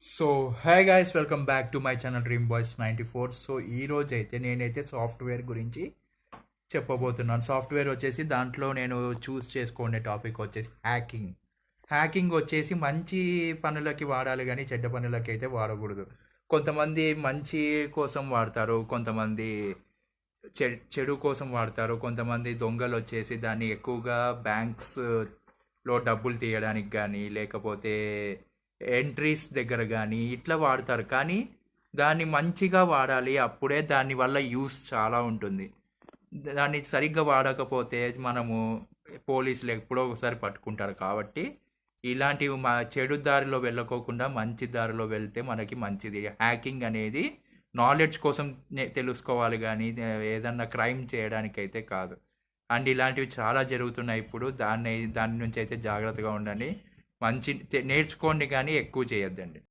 So hi guys, welcome back to my channel dream boys 94. So ఈ రోజు అయితే నేనైతే సాఫ్ట్వేర్ గురించి చెప్పబోతున్నాను. సాఫ్ట్వేర్ వచ్చేసి దాంట్లో నేను చూస్ చేసుకునే టాపిక్ వచ్చేసి హ్యాకింగ్. హ్యాకింగ్ వచ్చేసి మంచి పనులకి వాడాలి కానీ చెడ్డ పనులకి అయితే వాడకూడదు. కొంతమంది మంచి కోసం వాడతారు, కొంతమంది చెడు కోసం వాడతారు. కొంతమంది దొంగలు వచ్చేసి దాన్ని ఎక్కువగా బ్యాంక్స్లో డబ్బులు తీయడానికి కానీ, లేకపోతే ఎంట్రీస్ దగ్గర కానీ ఇట్లా వాడతారు. కానీ దాన్ని మంచిగా వాడాలి, అప్పుడే దానివల్ల యూస్ చాలా ఉంటుంది. దాన్ని సరిగ్గా వాడకపోతే మనము పోలీసులు ఎప్పుడో ఒకసారి పట్టుకుంటారు. కాబట్టి ఇలాంటివి మా చెడు దారిలో వెళ్ళకోకుండా మంచి దారిలో వెళ్తే మనకి మంచిది. హ్యాకింగ్ అనేది నాలెడ్జ్ కోసం తెలుసుకోవాలి కానీ ఏదన్నా క్రైమ్ చేయడానికైతే కాదు. అండ్ ఇలాంటివి చాలా జరుగుతున్నాయి ఇప్పుడు. దాని నుంచి అయితే జాగ్రత్తగా ఉండండి. మంచి నేర్చుకోండి కానీ ఎక్కువ చేయొద్దండి.